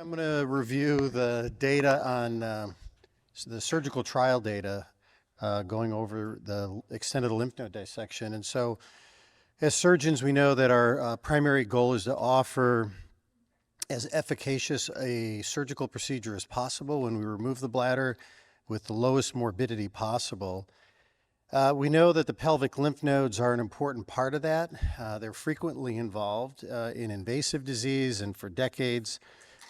I'm going to review the data on the surgical trial data going over the extended lymph node dissection. And so as surgeons, we know that our primary goal is to offer as efficacious a surgical procedure as possible when we remove the bladder with the lowest morbidity possible. We know that the pelvic lymph nodes are an important part of that. They're frequently involved in invasive disease, and for decades,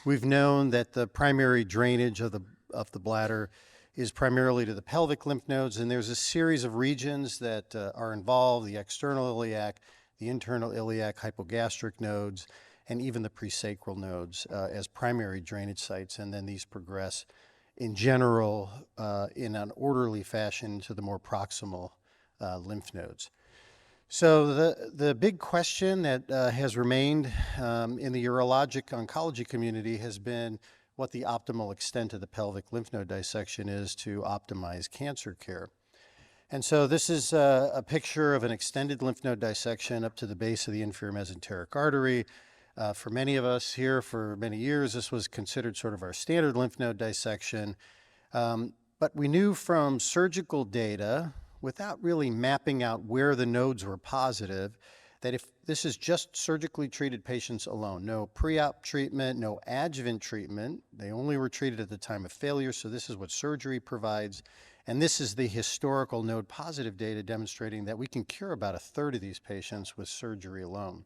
we've known that the primary drainage of the bladder is primarily to the pelvic lymph nodes, and there's a series of regions that are involved: the external iliac, the internal iliac, hypogastric nodes, and even the presacral nodes as primary drainage sites, and then these progress in general in an orderly fashion to the more proximal lymph nodes. So the big question that has remained in the urologic oncology community has been what the optimal extent of the pelvic lymph node dissection is to optimize cancer care. And so this is a picture of an extended lymph node dissection up to the base of the inferior mesenteric artery. For many of us here for many years, this was considered sort of our standard lymph node dissection. But we knew from surgical data, without really mapping out where the nodes were positive, that if this is just surgically treated patients alone, no pre-op treatment, no adjuvant treatment, they only were treated at the time of failure, so this is what surgery provides. And this is the historical node positive data demonstrating that we can cure about 1/3 of these patients with surgery alone.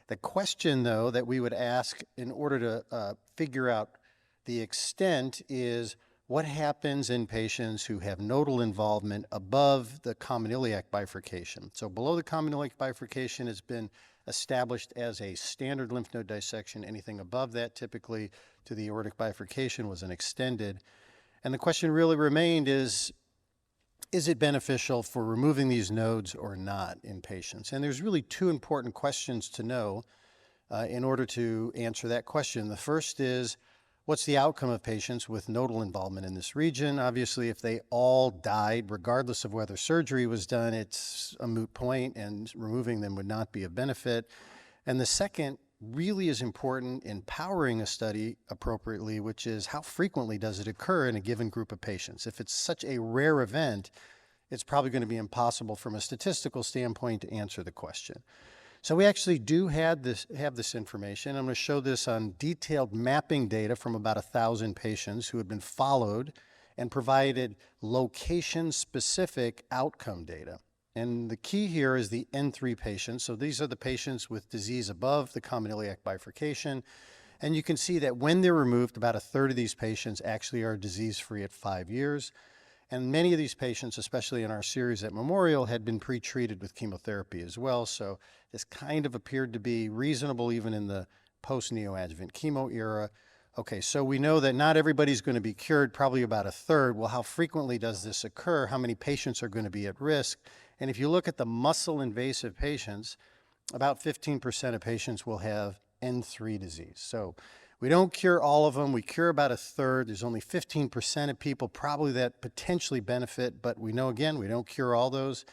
The question, though, that we would ask in order to figure out the extent is what happens in patients who have nodal involvement above the common iliac bifurcation. So below the common iliac bifurcation has been established as a standard lymph node dissection. Anything above that, typically to the aortic bifurcation, was an extended. And the question really remained is it beneficial for removing these nodes or not in patients? And there's really two important questions to know in order to answer that question. The first is, what's the outcome of patients with nodal involvement in this region? Obviously, if they all died, regardless of whether surgery was done, it's a moot point, and removing them would not be of benefit. And the second really is important in powering a study appropriately, which is how frequently does it occur in a given group of patients? If it's such a rare event, it's probably going to be impossible from a statistical standpoint to answer the question. So we actually do have this information. I'm going to show this on detailed mapping data from about 1,000 patients who had been followed and provided location-specific outcome data. And the key here is the N3 patients. So these are the patients with disease above the common iliac bifurcation. And you can see that when they're removed, about 1/3 of these patients actually are disease-free at 5 years. And many of these patients, especially in our series at Memorial, had been pre-treated with chemotherapy as well. So this kind of appeared to be reasonable even in the post-neoadjuvant chemo era. Okay, so we know that not everybody's going to be cured, probably about 1/3. Well, how frequently does this occur? How many patients are going to be at risk? And if you look at the muscle invasive patients, about 15% of patients will have N3 disease. So we don't cure all of them. We cure about 1/3. There's only 15% of people probably that potentially benefit, but we know, again, we don't cure all those.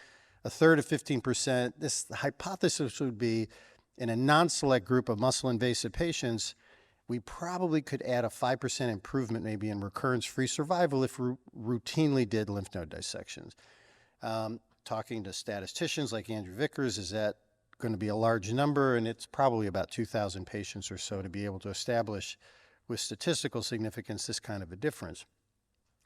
1/3 of 15%, the hypothesis would be in a non-select group of muscle invasive patients, we probably could add a 5% improvement maybe in recurrence-free survival if we routinely did lymph node dissections. Talking to statisticians like Andrew Vickers, is that going to be a large number? And it's probably about 2,000 patients or so to be able to establish with statistical significance this kind of a difference.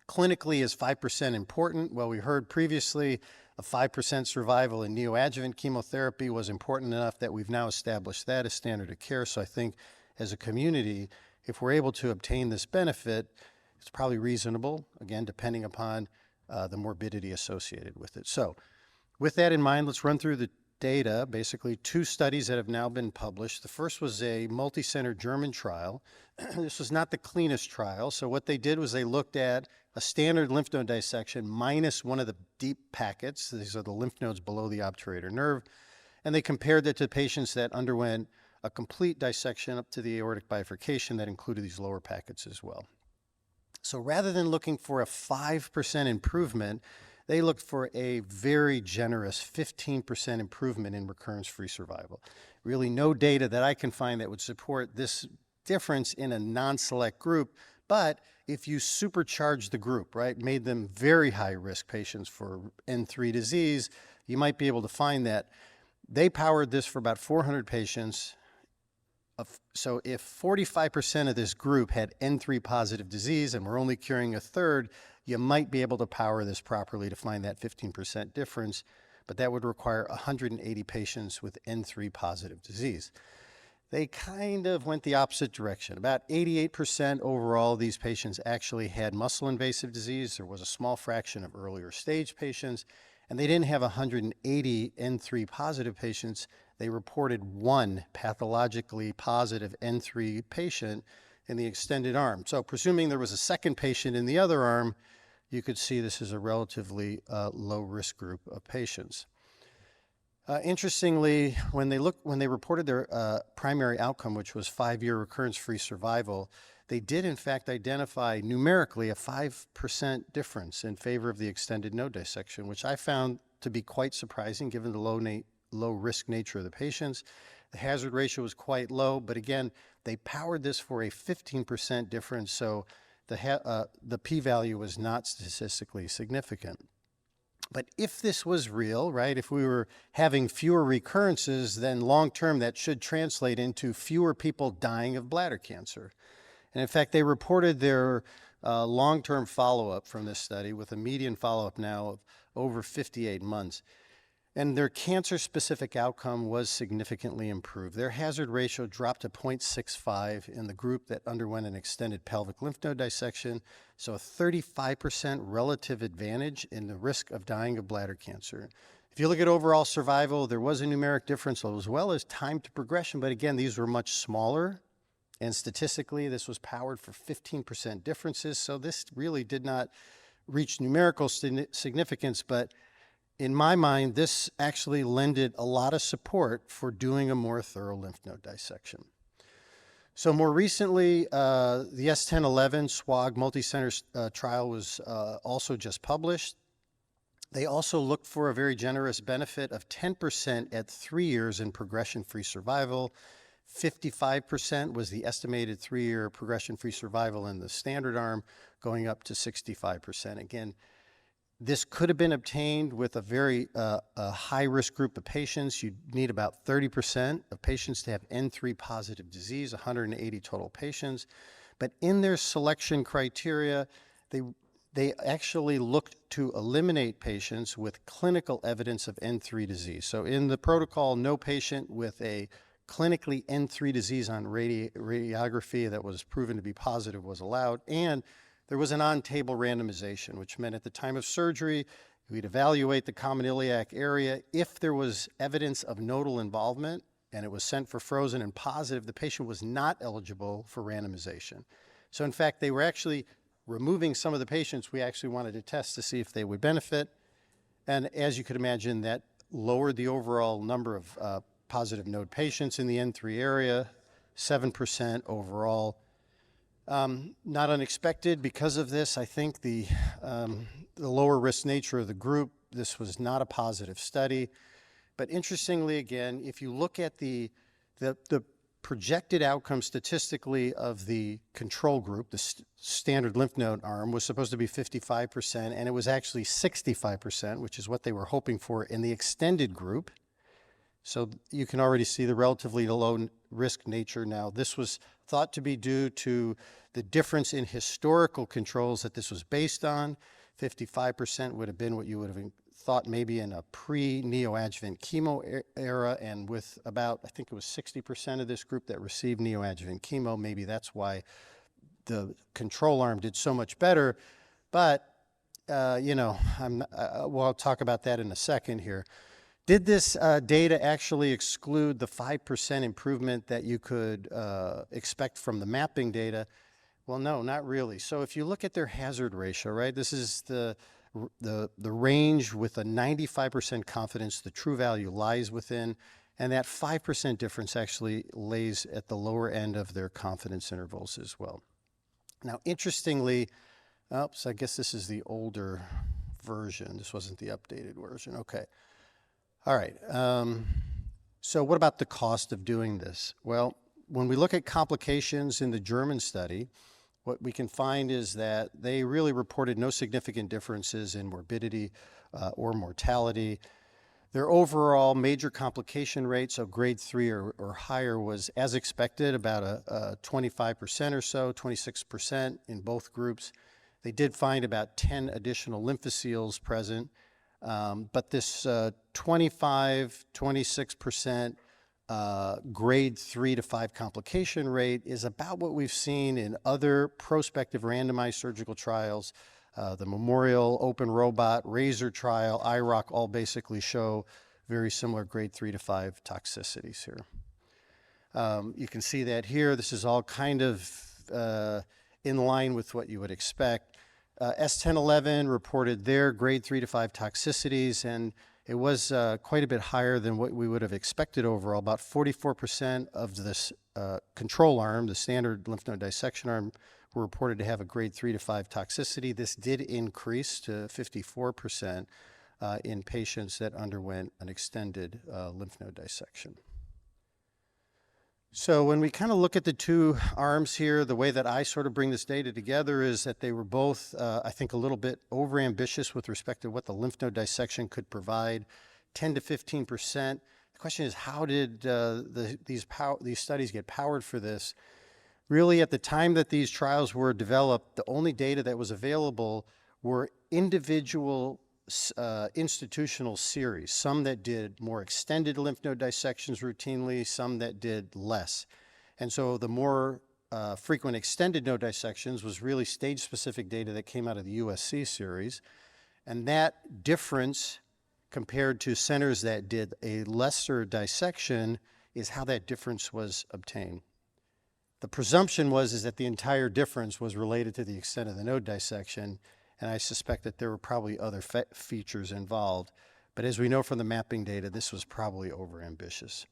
Clinically, is 5% important? Well, we heard previously a 5% survival in neoadjuvant chemotherapy was important enough that we've now established that as standard of care. So I think as a community, if we're able to obtain this benefit, it's probably reasonable, again, depending upon the morbidity associated with it. So with that in mind, let's run through the data, basically 2 studies that have now been published. The first was a multicenter German trial. This was not the cleanest trial. So what they did was they looked at a standard lymph node dissection minus one of the deep packets. These are the lymph nodes below the obturator nerve. And they compared that to patients that underwent a complete dissection up to the aortic bifurcation that included these lower packets as well. So rather than looking for a 5% improvement, they looked for a very generous 15% improvement in recurrence-free survival. Really no data that I can find that would support this difference in a non-select group, but if you supercharge the group, right, made them very high-risk patients for N3 disease, you might be able to find that. They powered this for about 400 patients. So if 45% of this group had N3 positive disease and we're only curing a third, you might be able to power this properly to find that 15% difference, but that would require 180 patients with N3 positive disease. They kind of went the opposite direction. About 88% overall, these patients actually had muscle invasive disease. There was a small fraction of earlier stage patients, and they didn't have 180 N3 positive patients. They reported one pathologically positive N3 patient in the extended arm. So presuming there was a second patient in the other arm, you could see this is a relatively low-risk group of patients. Interestingly, when they reported their primary outcome, which was 5-year recurrence-free survival, they did in fact identify numerically a 5% difference in favor of the extended node dissection, which I found to be quite surprising given the low-risk nature of the patients. The hazard ratio was quite low, but again, they powered this for a 15% difference, so the p-value was not statistically significant. But if this was real, right, if we were having fewer recurrences, then long-term that should translate into fewer people dying of bladder cancer. And in fact, they reported their long-term follow-up from this study with a median follow-up now of over 58 months. And their cancer-specific outcome was significantly improved. Their hazard ratio dropped to 0.65 in the group that underwent an extended pelvic lymph node dissection, so a 35% relative advantage in the risk of dying of bladder cancer. If you look at overall survival, there was a numeric difference as well as time to progression, but again, these were much smaller, and statistically, this was powered for 15% differences, so this really did not reach numerical significance, but in my mind, this actually lended a lot of support for doing a more thorough lymph node dissection. So more recently, the S1011 SWOG multicenter trial was also just published. They also looked for a very generous benefit of 10% at 3 years in progression-free survival. 55% was the estimated 3-year progression-free survival in the standard arm, going up to 65%. Again, this could have been obtained with a very high-risk group of patients. You need about 30% of patients to have N3 positive disease, 180 total patients. But in their selection criteria, they actually looked to eliminate patients with clinical evidence of N3 disease. So in the protocol, no patient with a clinically N3 disease on radiography that was proven to be positive was allowed, and there was an on-table randomization, which meant at the time of surgery, we'd evaluate the common iliac area. If there was evidence of nodal involvement and it was sent for frozen and positive, the patient was not eligible for randomization. So in fact, they were actually removing some of the patients we actually wanted to test to see if they would benefit. And as you could imagine, that lowered the overall number of positive node patients in the N3 area, 7% overall. Not unexpected because of this. I think the lower risk nature of the group, this was not a positive study. But interestingly, again, if you look at the projected outcome statistically of the control group, the standard lymph node arm was supposed to be 55%, and it was actually 65%, which is what they were hoping for in the extended group. So you can already see the relatively low risk nature now. This was thought to be due to the difference in historical controls that this was based on. 55% would have been what you would have thought maybe in a pre-neoadjuvant chemo era, and with about, I think it was 60% of this group that received neoadjuvant chemo, maybe that's why the control arm did so much better. But, I'll talk about that in a second here. Did this data actually exclude the 5% improvement that you could expect from the mapping data? Well, no, not really. So if you look at their hazard ratio, right, this is the range with a 95% confidence the true value lies within, and that 5% difference actually lays at the lower end of their confidence intervals as well. Now, interestingly, I guess this is the older version. This wasn't the updated version. Okay. All right. So what about the cost of doing this? Well, when we look at complications in the German study, what we can find is that they really reported no significant differences in morbidity or mortality. Their overall major complication rate, so grade 3 or higher, was as expected, about a 25% or so, 26% in both groups. They did find about 10 additional lymphoceles present, but this 25, 26% grade 3 to 5 complication rate is about what we've seen in other prospective randomized surgical trials. The Memorial, Open Robot, Razor trial, IROC all basically show very similar grade 3 to 5 toxicities here. You can see that here. This is all kind of in line with what you would expect. S1011 reported their grade 3 to 5 toxicities, and it was quite a bit higher than what we would have expected overall. About 44% of this control arm, the standard lymph node dissection arm, were reported to have a grade 3 to 5 toxicity. This did increase to 54% in patients that underwent an extended lymph node dissection. So when we kind of look at the two arms here, the way that I sort of bring this data together is that they were both, I think, a little bit overambitious with respect to what the lymph node dissection could provide, 10 to 15%. The question is, how did these studies get powered for this? Really, at the time that these trials were developed, the only data that was available were individual institutional series, some that did more extended lymph node dissections routinely, some that did less. And so the more frequent extended node dissections was really stage-specific data that came out of the USC series. And that difference compared to centers that did a lesser dissection is how that difference was obtained. The presumption is that the entire difference was related to the extent of the node dissection, and I suspect that there were probably other features involved. But as we know from the mapping data, this was probably overambitious.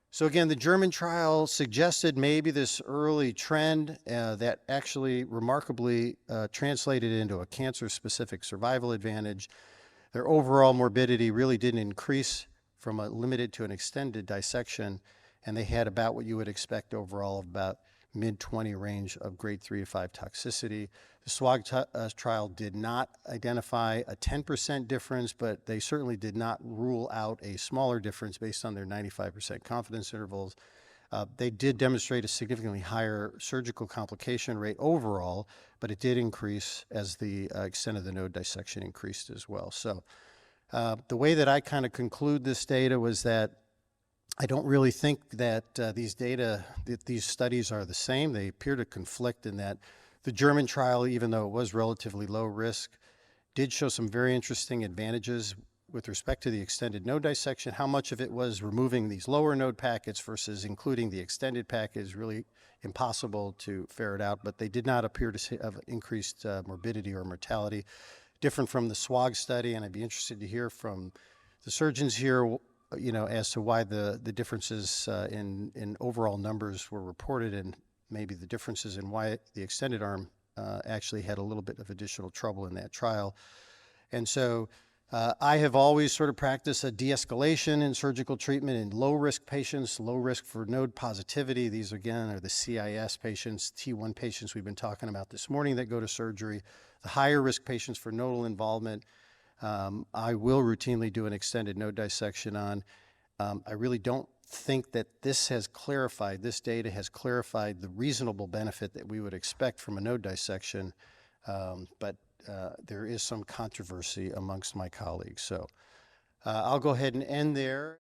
So again, the German trial suggested maybe this early trend that actually remarkably translated into a cancer-specific survival advantage. Their overall morbidity really didn't increase from a limited to an extended dissection, and they had about what you would expect overall of about mid-20 range of grade 3 to 5 toxicity. The SWOG trial did not identify a 10% difference, but they certainly did not rule out a smaller difference based on their 95% confidence intervals. They did demonstrate a significantly higher surgical complication rate overall, but it did increase as the extent of the node dissection increased as well. So the way that I kind of conclude this data was that I don't really think that these studies are the same. They appear to conflict in that the German trial, even though it was relatively low risk, did show some very interesting advantages with respect to the extended node dissection. How much of it was removing these lower node packets versus including the extended packet is really impossible to ferret out, but they did not appear to have increased morbidity or mortality, different from the SWOG study, and I'd be interested to hear from the surgeons here as to why the differences in overall numbers were reported, and maybe the differences in why the extended arm actually had a little bit of additional trouble in that trial. And so I have always sort of practiced a de-escalation in surgical treatment in low-risk patients, low risk for node positivity. These, again, are the CIS patients, T1 patients we've been talking about this morning that go to surgery. The higher-risk patients for nodal involvement, I will routinely do an extended node dissection on. I really don't think that this data has clarified the reasonable benefit that we would expect from a node dissection, but there is some controversy amongst my colleagues. So I'll go ahead and end there.